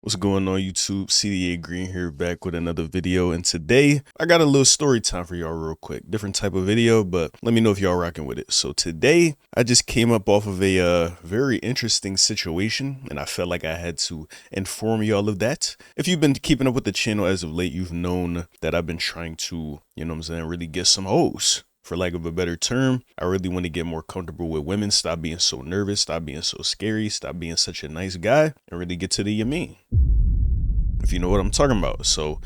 What's going on YouTube? CDA Green here, back with another video, and today I got a little story time for y'all real quick. Different type of video, but let me know if y'all rocking with it. So today I just came up off of a very interesting situation, and I felt like I had to inform y'all of that. If you've been keeping up with the channel as of late, you've known that I've been trying to, really get some hoes. For lack of a better term, I really want to get more comfortable with women, stop being so nervous, stop being so scary, stop being such a nice guy, and really get to the yameen, if you know what I'm talking about. So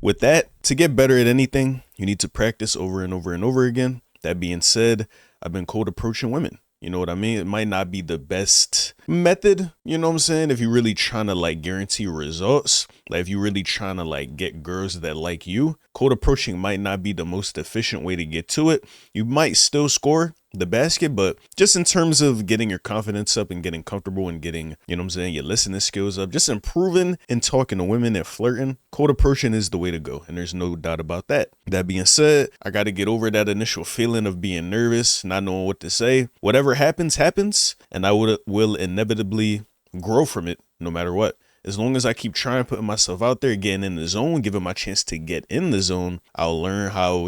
with that, to get better at anything, you need to practice over and over and over again. That being said, I've been cold approaching women. You know what I mean? It might not be the best method, you know what I'm saying? If you're really trying to like guarantee results, like if you're really trying to like get girls that like you, cold approaching might not be the most efficient way to get to it. You might still score the basket, but just in terms of getting your confidence up and getting comfortable and getting, your listening skills up, just improving and talking to women and flirting, cold approaching is the way to go. And there's no doubt about that. That being said, I got to get over that initial feeling of being nervous, not knowing what to say. Whatever happens, and I will inevitably grow from it no matter what. As long as I keep trying, putting myself out there, getting in the zone, giving my chance to get in the zone, I'll learn how,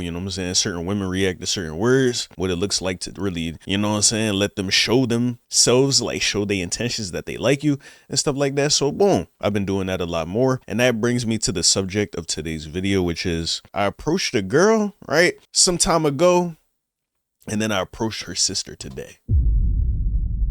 certain women react to certain words, what it looks like to really, let them show themselves, like show their intentions that they like you and stuff like that. So boom, I've been doing that a lot more. And that brings me to the subject of today's video, which is I approached a girl, right, some time ago, and then I approached her sister today.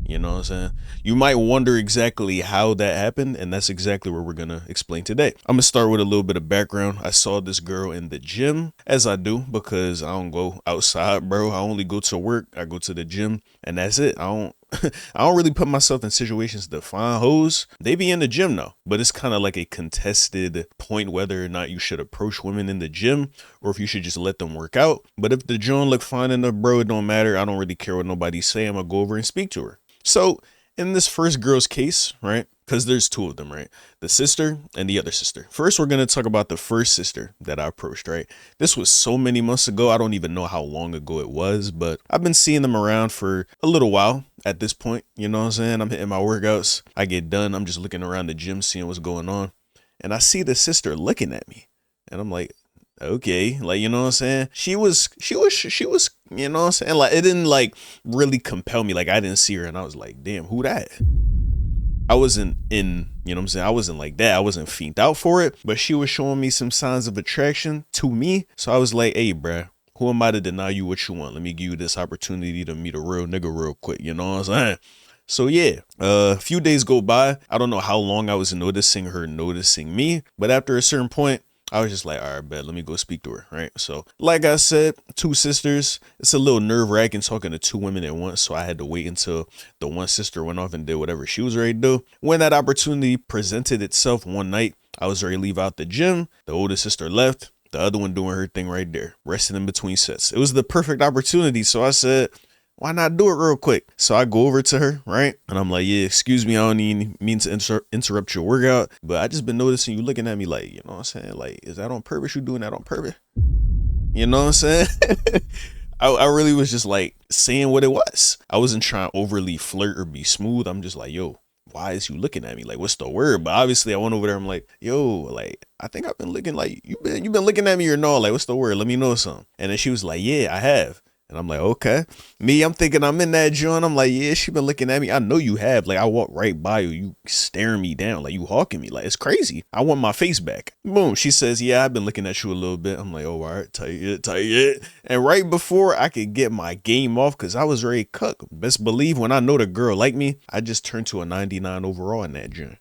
You know what I'm saying? You might wonder exactly how that happened, and that's exactly what we're going to explain today. I'm going to start with a little bit of background. I saw this girl in the gym, as I do, because I don't go outside, bro. I only go to work. I go to the gym, and that's it. I don't really put myself in situations to find hoes. They be in the gym though, but it's kind of like a contested point whether or not you should approach women in the gym or if you should just let them work out. But if the joint look fine enough, bro, it don't matter. I don't really care what nobody say. I'm gonna go over and speak to her. So in this first girl's case, right, because there's two of them, right, the sister and the other sister. First, we're going to talk about the first sister that I approached, right? This was so many months ago. I don't even know how long ago it was, but I've been seeing them around for a little while at this point. You know what I'm saying? I'm hitting my workouts. I get done. I'm just looking around the gym, seeing what's going on. And I see the sister looking at me and I'm like, okay, like, you know what I'm saying? She was, you know what I'm saying? Like, it didn't like really compel me. Like, I didn't see her and I was like, damn, who that? I wasn't in, you know what I'm saying? I wasn't like that. I wasn't fiended out for it, but she was showing me some signs of attraction to me. So I was like, hey, bruh, who am I to deny you what you want? Let me give you this opportunity to meet a real nigga real quick. You know what I'm saying? So yeah, a few days go by. I don't know how long I was noticing her noticing me, but after a certain point, I was just like, all right, bet, let me go speak to her, right? So like I said, two sisters, it's a little nerve wracking talking to two women at once. So I had to wait until the one sister went off and did whatever she was ready to do. When that opportunity presented itself one night, I was ready to leave out the gym. The older sister left, the other one doing her thing right there, resting in between sets. It was the perfect opportunity. So I said, why not do it real quick? So I go over to her, right? And I'm like, yeah, excuse me, I don't even mean to interrupt your workout, but I just been noticing you looking at me like, you know what I'm saying? Like, is that on purpose? You doing that on purpose? You know what I'm saying? I really was just like saying what it was. I wasn't trying to overly flirt or be smooth. I'm just like, yo, why is you looking at me? Like, what's the word? But obviously I went over there. I'm like, yo, like, I think I've been looking like you've been looking at me or no? Like, what's the word? Let me know something. And then she was like, yeah, I have. And I'm like, okay. Me, I'm thinking I'm in that joint. I'm like, yeah, she been looking at me. I know you have. Like, I walk right by you. You staring me down. Like, you hawking me. Like, it's crazy. I want my face back. Boom. She says, yeah, I've been looking at you a little bit. I'm like, oh, all right. Tight it. And right before I could get my game off, because I was ready to cook. Best believe when I know the girl like me, I just turned to a 99 overall in that joint.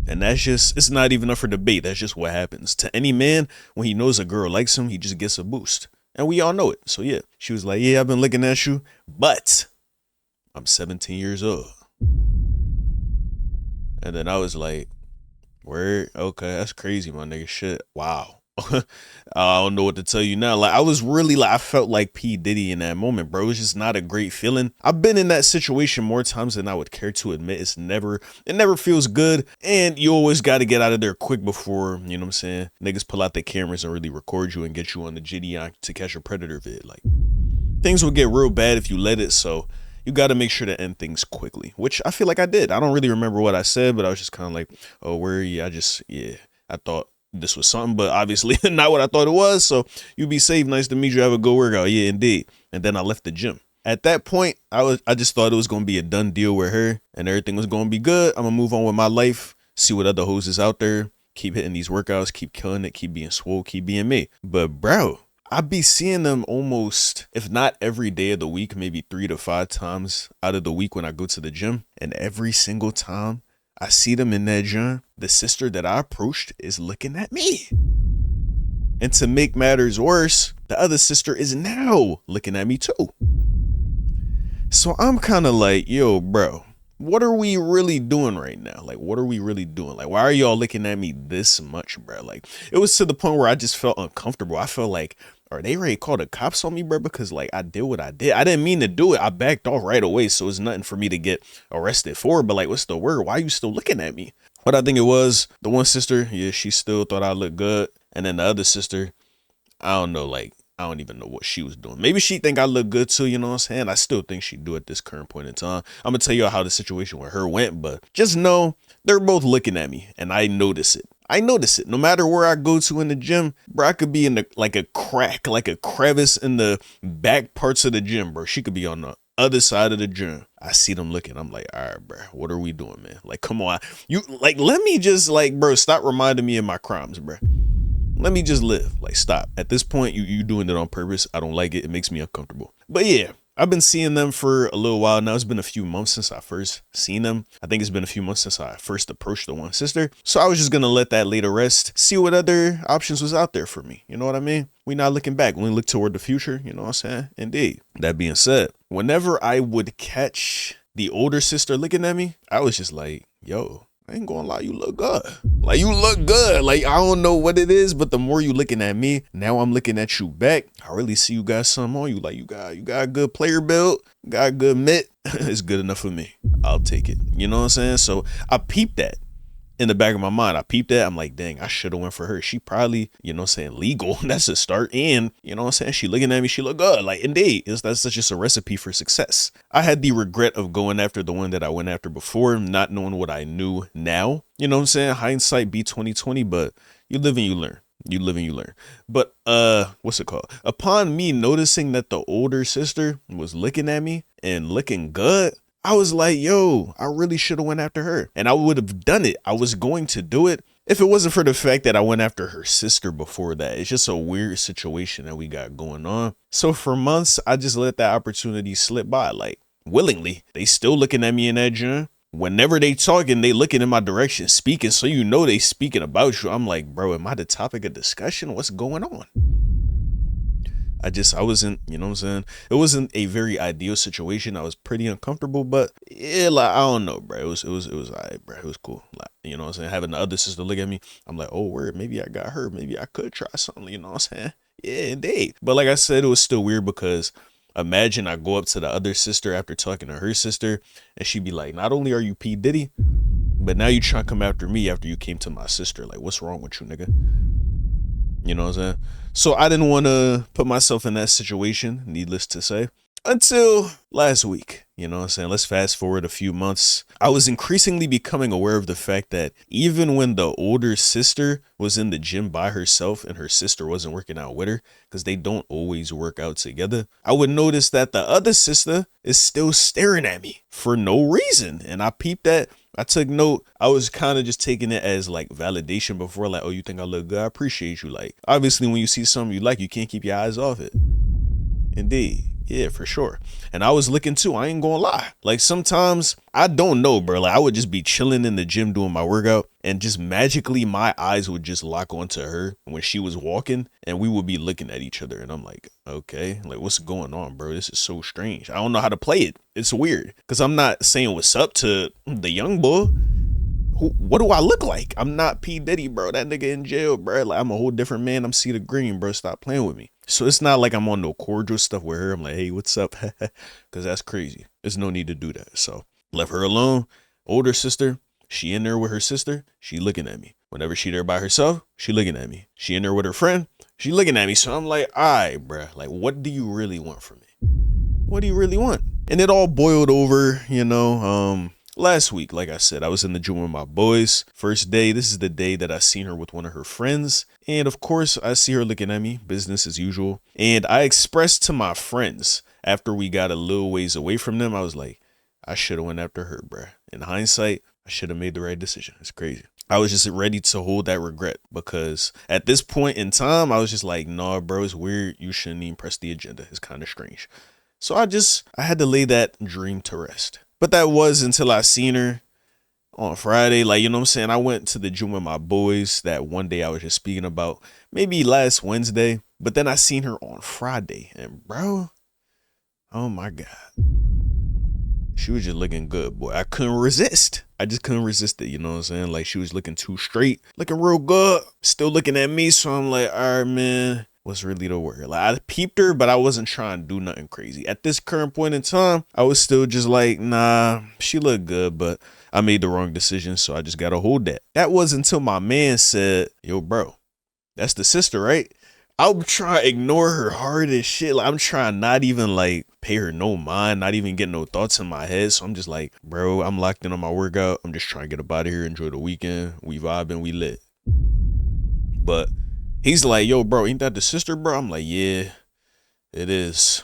And that's just, it's not even up for debate. That's just what happens. To any man, when he knows a girl likes him, he just gets a boost. And we all know it. So yeah, she was like, yeah, I've been looking at you, but I'm 17 years old. And then I was like, word, okay, that's crazy, my nigga. Shit, wow. I don't know what to tell you now. Like, I was really like, I felt like P. Diddy in that moment, bro. It was just not a great feeling. I've been in that situation more times than I would care to admit. It never feels good. And you always got to get out of there quick before, you know what I'm saying, niggas pull out their cameras and really record you and get you on the GDI to catch a predator vid. Like, things will get real bad if you let it. So, you got to make sure to end things quickly, which I feel like I did. I don't really remember what I said, but I was just kind of like, oh, where are you? I thought this was something, but obviously not what I thought it was. So you be safe. Nice to meet you. Have a good workout. Yeah, indeed. And then I left the gym. At that point, I just thought it was going to be a done deal with her and everything was going to be good. I'm going to move on with my life, see what other hoes is out there, keep hitting these workouts, keep killing it, keep being swole, keep being me. But bro, I be seeing them almost, if not every day of the week, maybe 3 to 5 times out of the week when I go to the gym. And every single time I see them in that gym, the sister that I approached is looking at me. And to make matters worse, the other sister is now looking at me too. So I'm kind of like, yo, bro, what are we really doing right now? Like, what are we really doing? Like, why are y'all looking at me this much, bro? Like, it was to the point where I just felt uncomfortable. I felt like, are they ready to call the cops on me, bro? Because like, I did what I did. I didn't mean to do it. I backed off right away. So it's nothing for me to get arrested for. But like, what's the word? Why are you still looking at me? What I think it was, the one sister, yeah, she still thought I looked good. And then the other sister, I don't know, like, I don't even know what she was doing. Maybe she think I look good too, you know what I'm saying? I still think she do at this current point in time. I'm gonna tell you how the situation with her went, but just know they're both looking at me and I notice it. I notice it. No matter where I go to in the gym, bro, I could be in like a crack, like a crevice in the back parts of the gym, bro. She could be on the other side of the gym. I see them looking. I'm like, all right, bro, what are we doing, man? Like, come on. You like, let me just like, bro, stop reminding me of my crimes, bro. Let me just live. Like, stop. At this point, you doing it on purpose. I don't like it. It makes me uncomfortable. But yeah, I've been seeing them for a little while now. It's been a few months since I first seen them. I think it's been a few months since I first approached the one sister. So I was just going to let that later rest, see what other options was out there for me. You know what I mean? We not looking back. We look toward the future. You know what I'm saying? Indeed. That being said, whenever I would catch the older sister looking at me, I was just like, yo, I ain't gonna lie, you look good. Like, you look good. Like, I don't know what it is, but the more you looking at me, now I'm looking at you back. I really see you got something on you. Like, you got a good player build, got a good mitt. It's good enough for me. I'll take it. You know what I'm saying? So I peeped that. In the back of my mind, I peeped that. I'm like, dang, I should have went for her. She probably, you know what I'm saying, legal. That's a start. And, you know what I'm saying, she looking at me, she look good. Like, indeed, that's just a recipe for success. I had the regret of going after the one that I went after before, not knowing what I knew now. You know what I'm saying? Hindsight be 2020, but you live and you learn. You live and you learn. But what's it called? Upon me noticing that the older sister was looking at me and looking good, I was like, yo, I really should have went after her. And I would have done it. I was going to do it if it wasn't for the fact that I went after her sister before that. It's just a weird situation that we got going on. So for months, I just let that opportunity slip by, like, willingly. They still looking at me in that gym. Whenever they talking, they looking in my direction, speaking. So you know they speaking about you. I'm like, bro, am I the topic of discussion? What's going on? I wasn't, you know what I'm saying? It wasn't a very ideal situation. I was pretty uncomfortable, but yeah, like, I don't know, bro. It was all right, bro. It was cool. Like, you know what I'm saying? Having the other sister look at me, I'm like, oh, word, maybe I got her. Maybe I could try something, you know what I'm saying? Yeah, indeed. But like I said, it was still weird because imagine I go up to the other sister after talking to her sister and she'd be like, not only are you P. Diddy, but now you try to come after me after you came to my sister. Like, what's wrong with you, nigga? You know what I'm saying? So I didn't want to put myself in that situation, needless to say, until last week. You know what I'm saying? Let's fast forward a few months. I was increasingly becoming aware of the fact that even when the older sister was in the gym by herself and her sister wasn't working out with her, because they don't always work out together, I would notice that the other sister is still staring at me for no reason. And I peeped that. I took note. I was kind of just taking it as like validation before, like, oh, you think I look good? I appreciate you. Like, obviously, when you see something you like, you can't keep your eyes off it. Indeed. Yeah, for sure. And I was looking too. I ain't gonna lie. Like, sometimes I don't know, bro. Like, I would just be chilling in the gym doing my workout and just magically my eyes would just lock onto her when she was walking and we would be looking at each other. And I'm like, okay, like, what's going on, bro? This is so strange. I don't know how to play it. It's weird because I'm not saying what's up to the young boy. What do I look like? I'm not P. Diddy, bro. That nigga in jail, bro. Like, I'm a whole different man. I'm Cedar Green, bro. Stop playing with me. So it's not like I'm on no cordial stuff with her. I'm like, hey, what's up? Because that's crazy. There's no need to do that. So left her alone. Older sister, she in there with her sister. She looking at me. Whenever she there by herself, she looking at me. She in there with her friend. She looking at me. So I'm like, all right, bro. Like, what do you really want from me? What do you really want? And it all boiled over, last week. Like I said, I was in the gym with my boys. First day, this is the day that I seen her with one of her friends. And of course, I see her looking at me, business as usual. And I expressed to my friends after we got a little ways away from them, I was like, I should have went after her, bruh. In hindsight, I should have made the right decision. It's crazy. I was just ready to hold that regret because at this point in time, I was just like, nah, bro, it's weird. You shouldn't even press the agenda. It's kind of strange. So I had to lay that dream to rest. But that was until I seen her on Friday. Like, you know what I'm saying? I went to the gym with my boys that one day I was just speaking about, maybe last Wednesday. But then I seen her on Friday. And bro, oh my God. She was just looking good, boy. I couldn't resist. I just couldn't resist it, you know what I'm saying? Like, she was looking too straight, looking real good, still looking at me. So I'm like, all right, man, what's really the word? Like, I peeped her, but I wasn't trying to do nothing crazy. At this current point in time, I was still just like, nah, she looked good, but I made the wrong decision, so I just got to hold that. That was until my man said, yo, bro, that's the sister, right? I'm trying to ignore her hard as shit. Like, I'm trying not even like pay her no mind, not even get no thoughts in my head. So I'm just like, bro, I'm locked in on my workout. I'm just trying to get up out of here, enjoy the weekend. We vibing, we lit. But he's like, yo, bro, ain't that the sister, bro? I'm like, yeah, it is.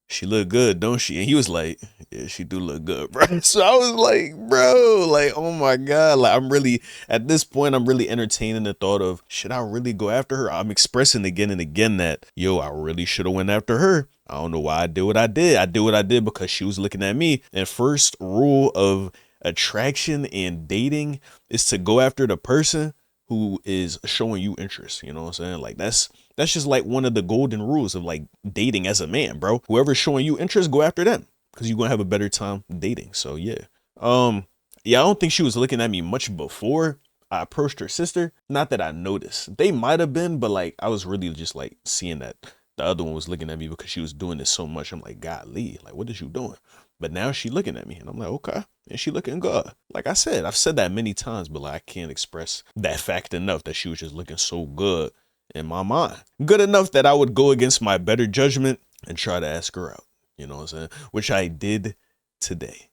She look good, don't she? And he was like, yeah, she do look good, bro. So I was like, bro, like, oh my God. Like, at this point, I'm really entertaining the thought of, should I really go after her? I'm expressing again and again that, yo, I really should have went after her. I don't know why I did what I did. I did what I did because she was looking at me. And first rule of attraction and dating is to go after the person who is showing you interest. You know what I'm saying? Like, that's just like one of the golden rules of like dating as a man, bro. Whoever's showing you interest, go after them because you're gonna have a better time dating. So yeah. Yeah, I don't think she was looking at me much before I approached her sister. Not that I noticed. They might have been, but like I was really just like seeing that the other one was looking at me because she was doing this so much. I'm like, golly, like what is you doing? But now she looking at me and I'm like, okay. And she looking good. Like I said, I've said that many times, but like I can't express that fact enough that she was just looking so good in my mind. Good enough that I would go against my better judgment and try to ask her out. You know what I'm saying? Which I did today.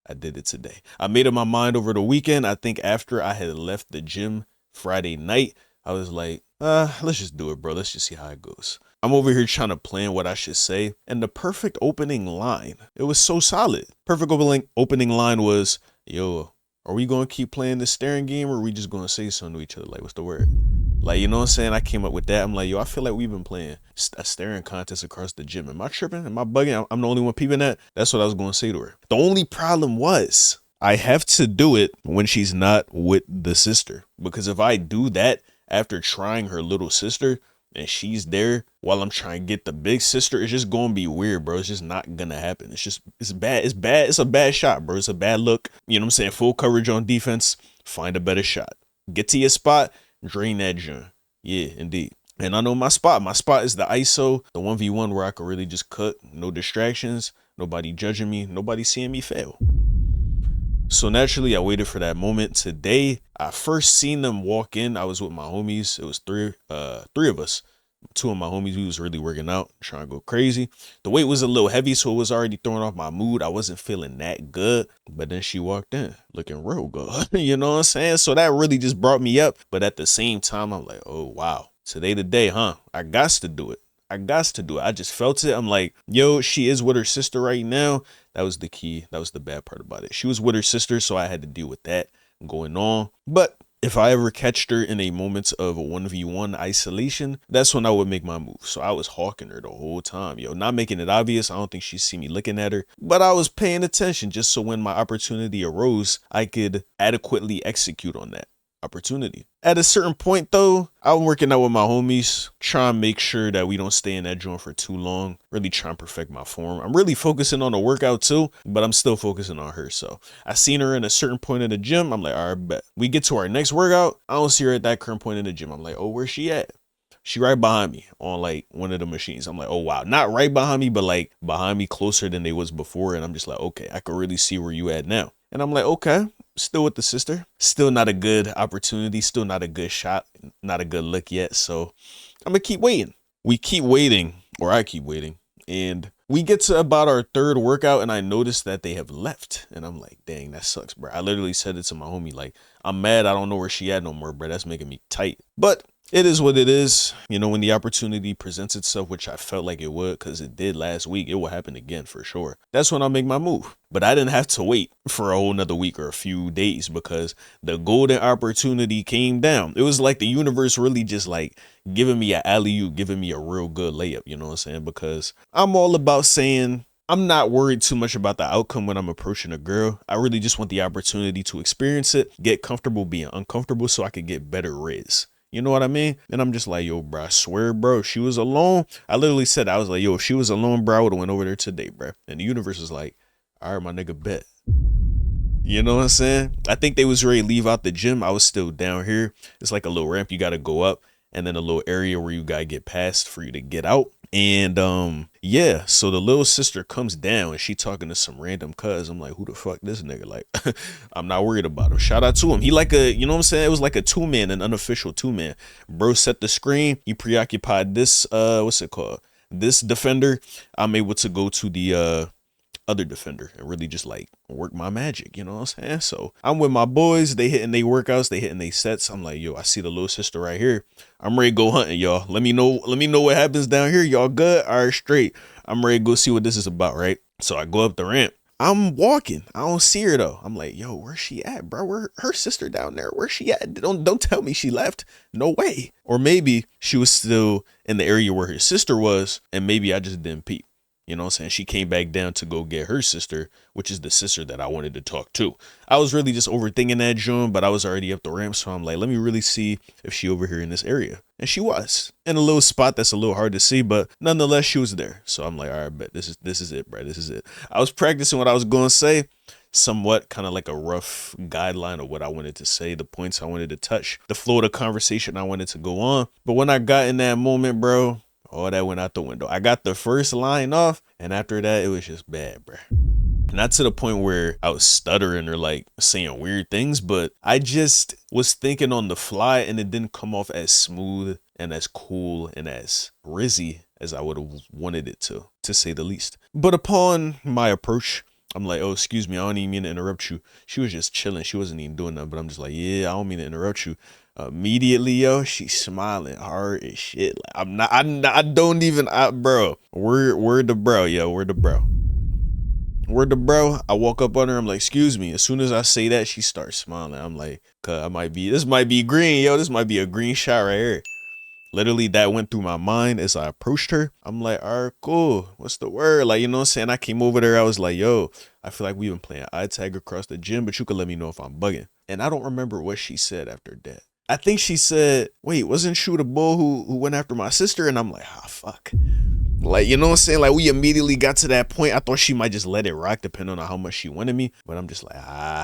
I did it today. I made up my mind over the weekend. I think after I had left the gym Friday night, I was like, let's just do it, bro. Let's just see how it goes. I'm over here trying to plan what I should say. And the perfect opening line, it was so solid. Perfect opening line was, yo, are we going to keep playing this staring game or are we just going to say something to each other? Like, what's the word? Like, you know what I'm saying? I came up with that. I'm like, yo, I feel like we've been playing a staring contest across the gym. Am I tripping? Am I bugging? I'm the only one peeping that. That's what I was going to say to her. The only problem was I have to do it when she's not with the sister. Because if I do that after trying her little sister and she's there while I'm trying to get the big sister, it's just going to be weird, bro. It's just not going to happen. It's bad. It's bad. It's a bad shot, bro. It's a bad look. You know what I'm saying? Full coverage on defense. Find a better shot. Get to your spot. Drain that joint. Yeah, indeed. And I know my spot. My spot is the ISO, the 1v1 where I could really just cook. No distractions. Nobody judging me. Nobody seeing me fail. So naturally, I waited for that moment. Today, I first seen them walk in. I was with my homies. It was three of us. Two of my homies, we was really working out, trying to go crazy. The weight was a little heavy, so it was already throwing off my mood. I wasn't feeling that good. But then she walked in looking real good. You know what I'm saying? So that really just brought me up. But at the same time, I'm like, oh, wow. Today the day, huh? I got to do it. I just felt it. I'm like, yo, she is with her sister right now. That was the key. That was the bad part about it. She was with her sister, so I had to deal with that going on. But if I ever catched her in a moment of a 1v1 isolation, that's when I would make my move. So I was hawking her the whole time, yo, not making it obvious. I don't think she'd see me looking at her, but I was paying attention just so when my opportunity arose, I could adequately execute on that opportunity. At a certain point though, I'm working out with my homies, trying to make sure that we don't stay in that joint for too long, really trying to perfect my form. I'm really focusing on the workout too, but I'm still focusing on her. So I seen her in a certain point in the gym. I'm like, all right, bet. We get to our next workout. I don't see her at that current point in the gym. I'm like, oh, where's she at? She right behind me on like one of the machines. I'm like, oh, wow. Not right behind me, but like behind me closer than they was before. And I'm just like, okay, I can really see where you at now. And I'm like, okay, still with the sister. Still not a good opportunity. Still not a good shot. Not a good look yet. So I'm going to keep waiting. We keep waiting, or I keep waiting. And We get to about our third workout and I noticed that they have left. And I'm like, dang, that sucks, bro. I literally said it to my homie, like, I'm mad I don't know where she at no more, bro. That's making me tight. But it is what it is. You know, when the opportunity presents itself, which I felt like it would, because it did last week, it will happen again for sure. That's when I'll make my move. But I didn't have to wait for a whole nother week or a few days because the golden opportunity came down. It was like the universe really just like giving me an alley-oop, giving me a real good layup, you know what I'm saying? Because I'm all about saying I'm not worried too much about the outcome when I'm approaching a girl. I really just want the opportunity to experience it, get comfortable being uncomfortable so I could get better riz. You know what I mean? And I'm just like, yo, bro, I swear, bro, if she was alone, I literally said, I was like, yo, if she was alone, bro, I would have went over there today, bro. And the universe was like, all right, my nigga, bet. You know what I'm saying? I think they was ready to leave out the gym. I was still down here. It's like a little ramp you got to go up and then a little area where you got to get past for you to get out. And yeah, so the little sister comes down and she talking to some random cuz. I'm like, who the fuck this nigga? Like, I'm not worried about him. Shout out to him. He like a, you know what I'm saying? It was like a 2-man, an unofficial 2-man. Bro set the screen. He preoccupied this what's it called? This defender. I'm able to go to the other defender and really just like work my magic, you know what I'm saying? So I'm with my boys, they hitting they workouts, they hitting they sets. I'm like, yo, I see the little sister right here. I'm ready to go hunting, y'all. Let me know what happens down here. Y'all good? All right, straight. I'm ready to go see what this is about, right? So I go up the ramp. I'm walking. I don't see her though. I'm like, yo, where's she at, bro? Where her sister down there? Where's she at? Don't tell me she left. No way. Or maybe she was still in the area where her sister was, and maybe I just didn't peep. You know what I'm saying? She came back down to go get her sister, which is the sister that I wanted to talk to. I was really just overthinking that joint, but I was already up the ramp. So I'm like, let me really see if she over here in this area. And she was in a little spot that's a little hard to see, but nonetheless, she was there. So I'm like, all right, bet this is it, bro. This is it. I was practicing what I was going to say, somewhat kind of like a rough guideline of what I wanted to say, the points I wanted to touch, the flow of the conversation I wanted to go on. But when I got in that moment, bro, all that went out the window. I got the first line off, and after that, it was just bad, bro. Not to the point where I was stuttering or like saying weird things, but I just was thinking on the fly, and it didn't come off as smooth and as cool and as rizzy as I would have wanted it to say the least. But upon my approach, I'm like, oh, excuse me, I don't even mean to interrupt you. She was just chilling. She wasn't even doing nothing, but I'm just like, yeah, I don't mean to interrupt you. Immediately, yo, she's smiling hard as shit. Like, I don't even, bro. Word to bro, yo, word to bro. Word to bro. I walk up on her. I'm like, excuse me. As soon as I say that, she starts smiling. I'm like, this might be green, yo. This might be a green shot right here. Literally, that went through my mind as I approached her. I'm like, all right, cool. What's the word? Like, you know what I'm saying? I came over there. I was like, yo, I feel like we've been playing eye tag across the gym, but you could let me know if I'm bugging. And I don't remember what she said after that. I think she said, wait, wasn't you the bull who went after my sister? And I'm like, ah, fuck. Like, you know what I'm saying? Like, we immediately got to that point. I thought she might just let it rock depending on how much she wanted me. But I'm just like,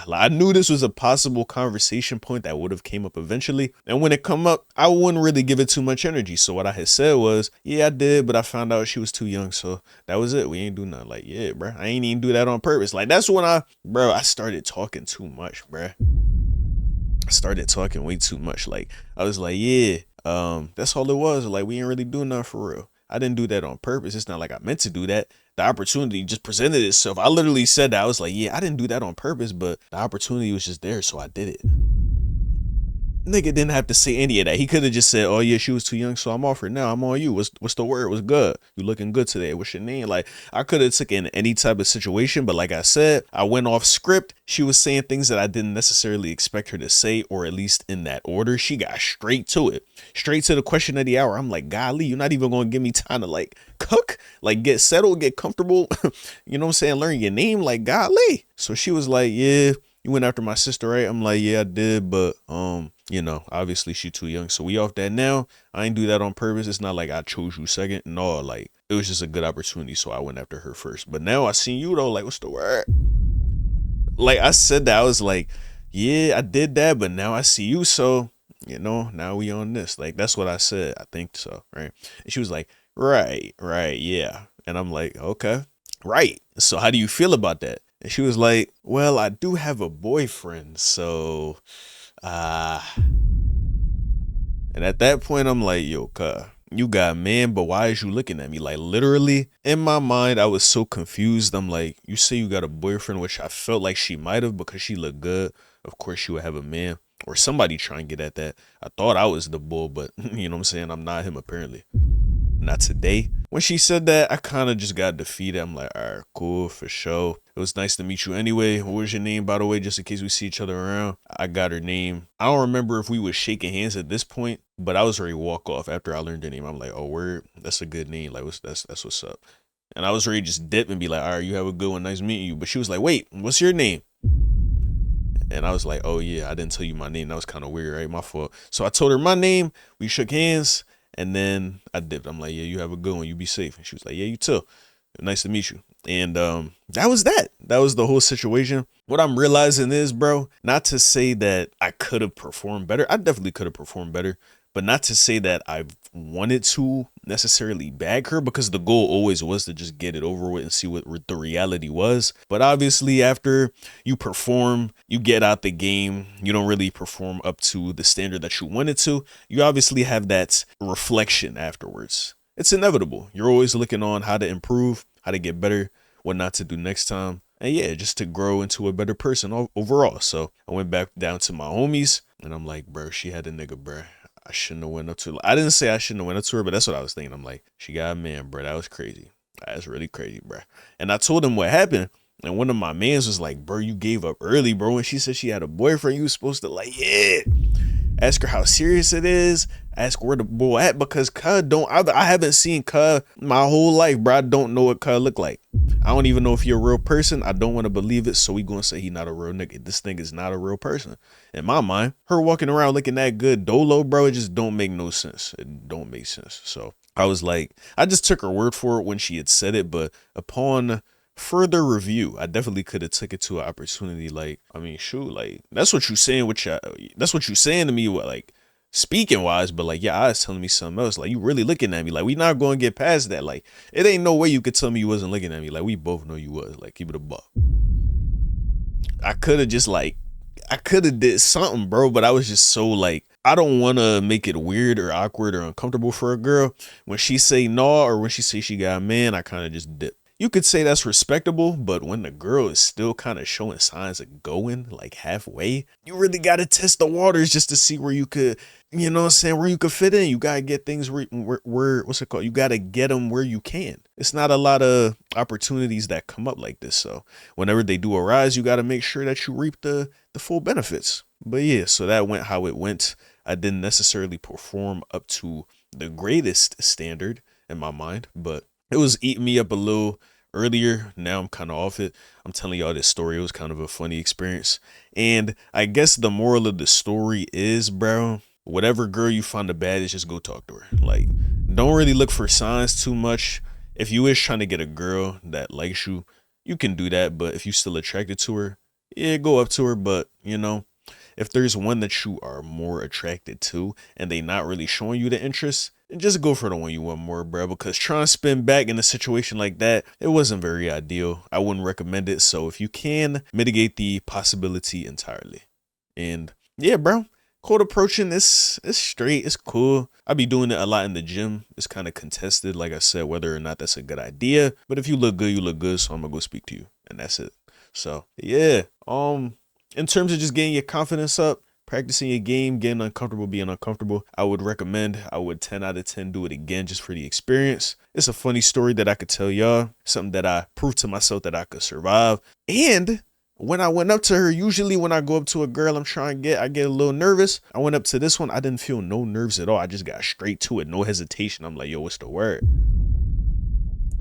like, I knew this was a possible conversation point that would have came up eventually. And when it come up, I wouldn't really give it too much energy. So what I had said was, yeah, I did, but I found out she was too young. So that was it. We ain't do nothing. Like, yeah, bro, I ain't even do that on purpose. Like, that's when I started talking too much, bro. I started talking way too much. Like, I was like, yeah, that's all it was. Like, we ain't really doing nothing for real. I didn't do that on purpose. It's not like I meant to do that. The opportunity just presented itself. I literally said that. I was like, yeah, I didn't do that on purpose, but the opportunity was just there, so I did it. Nigga didn't have to say any of that. He could have just said, oh yeah, she was too young, so I'm off her now. I'm on you. What's the word? What's good? You looking good today. What's your name? Like, I could have taken any type of situation, but like I said, I went off script. She was saying things that I didn't necessarily expect her to say, or at least in that order. She got straight to it. Straight to the question of the hour. I'm like, golly, you're not even going to give me time to like cook, like get settled, get comfortable. You know what I'm saying? Learn your name, like golly. So she was like, yeah, you went after my sister, right? I'm like, yeah, I did, but you know, obviously she too young. So we off that now. I ain't do that on purpose. It's not like I chose you second. No, like it was just a good opportunity. So I went after her first. But now I seen you though. Like, what's the word? Like I said that. I was like, yeah, I did that. But now I see you. So, you know, now we on this. Like, that's what I said. I think so. Right. And she was like, right. Yeah. And I'm like, okay. Right. So how do you feel about that? And she was like, well, I do have a boyfriend. So and at that point, I'm like, yo, you got a man, but why is you looking at me? Like literally in my mind, I was so confused. I'm like, you say you got a boyfriend, which I felt like she might have because she looked good. Of course she would have a man or somebody trying to get at that. I thought I was the bull, but you know what I'm saying? I'm not him apparently. Not today. When she said that, I kind of just got defeated. I'm like, all right, cool, for sure. It was nice to meet you anyway. What was your name, by the way, just in case we see each other around? I got her name. I don't remember if we was shaking hands at this point, but I was ready to walk off after I learned her name. I'm like, oh, word, that's a good name. Like, that's what's up. And I was ready to just dip and be like, all right, you have a good one. Nice meeting you. But she was like, wait, what's your name? And I was like, oh, yeah, I didn't tell you my name. That was kind of weird, right? My fault. So I told her my name. We shook hands. And then I dipped. I'm like, yeah, you have a good one. You be safe. And she was like, yeah, you too. Nice to meet you. And that was that. That was the whole situation. What I'm realizing is, bro, not to say that I could have performed better. I definitely could have performed better. But not to say that I wanted to necessarily bag her, because the goal always was to just get it over with and see what the reality was. But obviously after you perform, you get out the game, you don't really perform up to the standard that you wanted to. You obviously have that reflection afterwards. It's inevitable. You're always looking on how to improve, how to get better, what not to do next time. And yeah, just to grow into a better person overall. So I went back down to my homies and I'm like, bro, she had a nigga, bro. I shouldn't have went up to her. I didn't say I shouldn't have went up to her, but that's what I was thinking. I'm like, she got a man, bro. That was crazy. That's really crazy, bro. And I told him what happened. And one of my mans was like, bro, you gave up early, bro. And she said she had a boyfriend. You was supposed to like, yeah. Ask her how serious it is. Ask where the boy at, because Cud I haven't seen Cud my whole life, bro. I don't know what Cud look like. I don't even know if you're a real person. I don't want to believe it, so we gonna say he not a real nigga. This thing is not a real person. In my mind, her walking around looking that good dolo, bro, it just don't make no sense. It don't make sense. So I was like, I just took her word for it when she had said it, but upon further review, I definitely could have took it to an opportunity. Like, I mean, shoot, like that's what you saying, that's what you saying to me, what, like speaking wise, but like your eyes telling me something else. Like, you really looking at me. Like, we not going to get past that. Like, it ain't no way you could tell me you wasn't looking at me. Like, we both know you was. Like, keep it a buck. I could have just like, I could have did something, bro, but I was just so like, I don't want to make it weird or awkward or uncomfortable for a girl. When she say no, or when she say she got a man, I kind of just dip. You could say that's respectable, but when the girl is still kind of showing signs of going like halfway, you really got to test the waters just to see where you could, you know what I'm saying, where you could fit in. You got to get things where what's it called? You got to get them where you can. It's not a lot of opportunities that come up like this. So whenever they do arise, you got to make sure that you reap the full benefits. But yeah, so that went how it went. I didn't necessarily perform up to the greatest standard in my mind, but it was eating me up a little earlier. Now I'm kind of off it. I'm telling y'all this story. It was kind of a funny experience. And I guess the moral of the story is, bro, whatever girl you find the baddest, just go talk to her. Like, don't really look for signs too much. If you is trying to get a girl that likes you, you can do that. But if you still attracted to her, yeah, go up to her. But, you know, if there's one that you are more attracted to and they not really showing you the interest, just go for the one you want more, bro, because trying to spin back in a situation like that, it wasn't very ideal. I wouldn't recommend it. So if you can, mitigate the possibility entirely. And yeah, bro, cold approaching, it's straight, it's cool. I be doing it a lot in the gym. It's kind of contested, like I said, whether or not that's a good idea. But if you look good, you look good. So I'm gonna go speak to you, and that's it. So yeah, in terms of just getting your confidence up, practicing your game, getting uncomfortable, being uncomfortable, I would 10 out of 10 do it again just for the experience. It's a funny story that I could tell y'all, something that I proved to myself that I could survive. And when I went up to her, usually when I go up to a girl I'm trying to get, I get a little nervous. I went up to this one, I didn't feel no nerves at all. I just got straight to it, no hesitation. I'm like, yo, what's the word?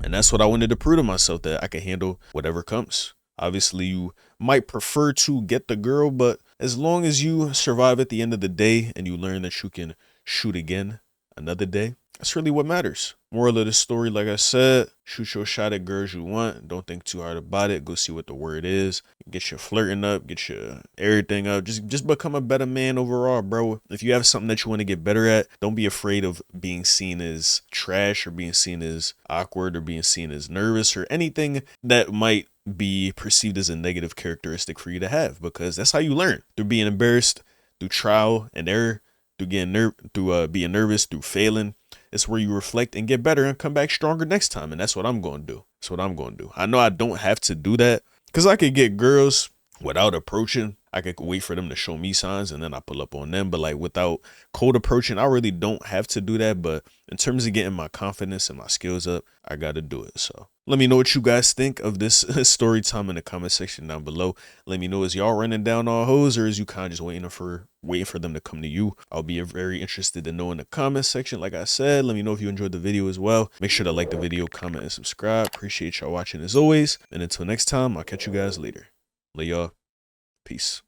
And that's what I wanted to prove to myself, that I can handle whatever comes. Obviously, you might prefer to get the girl, but as long as you survive at the end of the day and you learn that you can shoot again another day, that's really what matters. Moral of the story, like I said, shoot your shot at girls you want. Don't think too hard about it. Go see what the word is. Get your flirting up. Get your everything up. Just become a better man overall, bro. If you have something that you want to get better at, don't be afraid of being seen as trash or being seen as awkward or being seen as nervous or anything that might be perceived as a negative characteristic for you to have, because that's how you learn, through being embarrassed, through trial and error, through being nervous, through failing. it's where you reflect and get better and come back stronger next time. And that's what I'm going to do. That's what I'm going to do. I know I don't have to do that because I could get girls without approaching. I could wait for them to show me signs and then I pull up on them. But like without cold approaching, I really don't have to do that. But in terms of getting my confidence and my skills up, I got to do it. So let me know what you guys think of this story time in the comment section down below. Let me know, is y'all running down all hoes, or is you kind of just waiting for them to come to you? I'll be very interested to know in the comment section. Like I said, let me know if you enjoyed the video as well. Make sure to like the video, comment, and subscribe. Appreciate y'all watching as always. And until next time, I'll catch you guys later. Lay y'all. Peace.